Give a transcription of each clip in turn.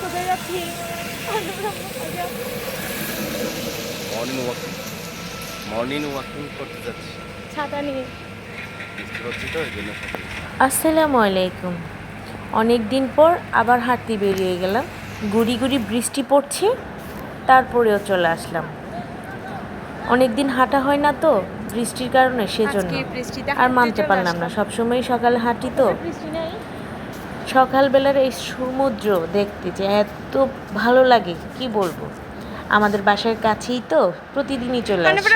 কোথায় যাচ্ছি? Morning walking করতে যাচ্ছি। ছাতা নিয়ে। আসসালামু আলাইকুম। অনেক দিন পর আবার হাঁটতে বেরিয়ে গেলাম। গুড়ি গুড়ি বৃষ্টি পড়ছে, তারপরেও চলে আসলাম। অনেক দিন হাঁটা হয় না তো বৃষ্টির কারণে, সেজন্য আর মানতে পারলাম না। সবসময় সকালে হাঁটি তো, সকালবেলার এই সমুদ্র দেখতে যে এত ভালো লাগে কি বলবো। আমাদের বাসার কাছেই তো, প্রতিদিনই চলে আসি।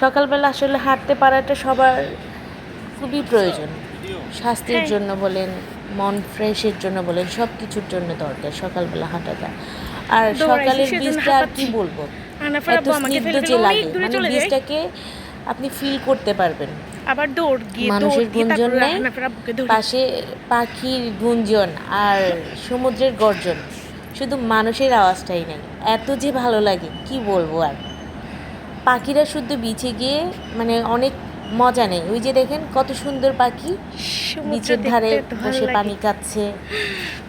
সকালবেলা আসলে হাঁটতে পারাটা সবার খুবই প্রয়োজন। স্বাস্থ্যের জন্য বলেন, মন ফ্রেশের জন্য বলেন, সব কিছুর জন্য দরকার সকালবেলা হাঁটাটা। আর সকালের বীজটা আর কি বলবো, এত স্নিগ্ধ যে লাগে, মানে বীজটাকে আপনি ফিল করতে পারবেন। আবার দৌড় গিয়ে মানুষের গুঞ্জন নেই, পাশে পাখির গুঞ্জন আর সমুদ্রের গর্জন, শুধু মানুষের আওয়াজটাই নেই। এত যে ভালো লাগে কি বলবো। আর পাখিরা শুদ্ধ বিচে গিয়ে মানে অনেক মজা নেই। ওই যে দেখেন কত সুন্দর পাখি বিচের ধারে বসে পানি খাচ্ছে।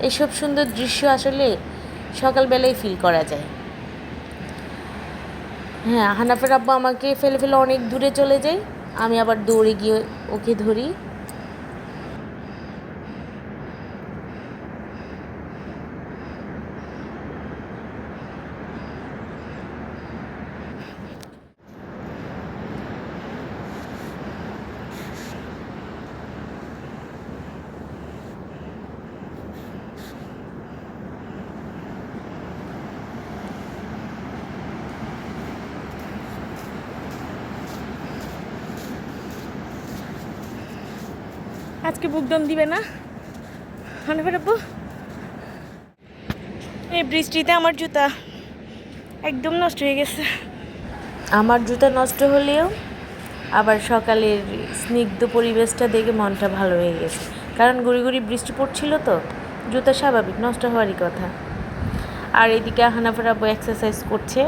এসব সুন্দর দৃশ্য আসলে সকালবেলায় ফিল করা যায়। হ্যাঁ, হানাফের আব্বু আমাকে ফেলে ফেলে অনেক দূরে চলে যায়, আমি আবার দৌড়ে গিয়ে ওকে ধরি। আজকে বুকডন দিবে না হানাফের আব্বু? এই বৃষ্টিতে আমার জুতা একদম নষ্ট হয়ে গেছে। আমার জুতা নষ্ট হলেও আবার সকালের স্নিগ্ধ পরিবেশটা দেখে মনটা ভালো হয়ে গেছে। কারণ গুড়ি গুড়ি বৃষ্টি পড়ছিল তো, জুতা স্বাভাবিক নষ্ট হওয়ারই কথা। আর এদিকে হানাফের আব্বু এক্সারসাইজ করছে।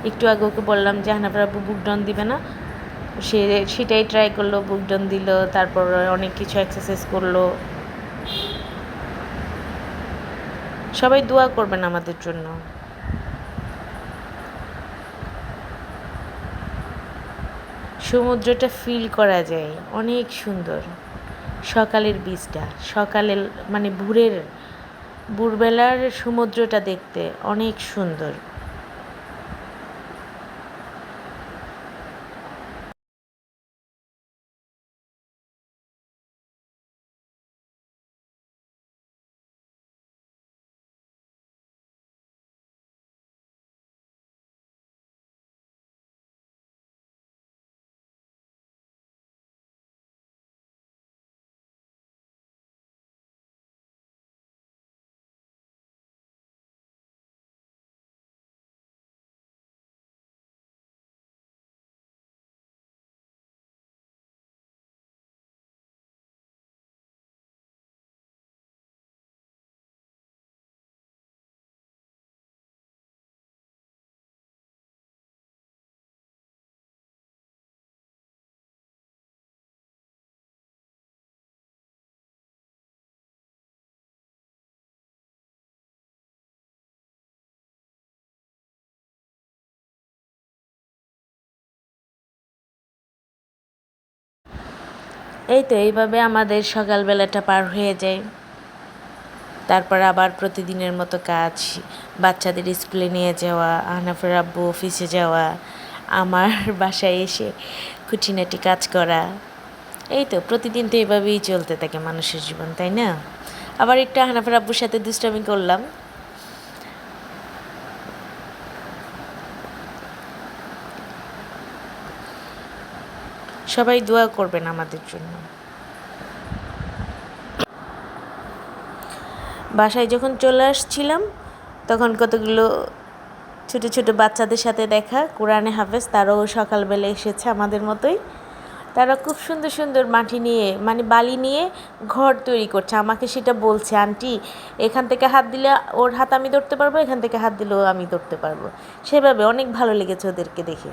একটু আগে ওকে বললাম যে হানাফের আব্বু বুকডন দিবে না, সেটাই ট্রাই করলো, বুকডন দিল, তারপর অনেক কিছু এক্সারসাইজ করলো। সবাই দোয়া করবেন আমাদের জন্য। সমুদ্রটা ফিল করা যায়, অনেক সুন্দর। সকালের বীজটা, সকালের মানে ভোরবেলার সমুদ্রটা দেখতে অনেক সুন্দর। এই তো এইভাবে আমাদের সকালবেলাটা পার হয়ে যায়। তারপর আবার প্রতিদিনের মতো কাজ, বাচ্চাদের স্কুলে নিয়ে যাওয়া, হানাফের আব্বু অফিসে যাওয়া, আমার বাসায় এসে খুঁটিনাটি কাজ করা। এই তো প্রতিদিন তো এভাবেই চলতে থাকে মানুষের জীবন, তাই না? আবার একটু হানাফের আব্বুর সাথে দুষ্টামি করলাম। সবাই দোয়া করবেন আমাদের জন্য। বাসায় যখন চলে আসছিলাম তখন কতগুলো ছোটো ছোটো বাচ্চাদের সাথে দেখা, কোরআনে হাফেজ, তারাও সকালবেলা এসেছে আমাদের মতোই। তারা খুব সুন্দর সুন্দর মাটি নিয়ে মানে বালি নিয়ে ঘর তৈরি করছে। আমাকে সেটা বলছে, আন্টি এখান থেকে হাত দিলে ওর হাত আমি ধরতে পারবো, এখান থেকে হাত দিলেও আমি ধরতে পারবো। সেভাবে অনেক ভালো লেগেছে ওদেরকে দেখে।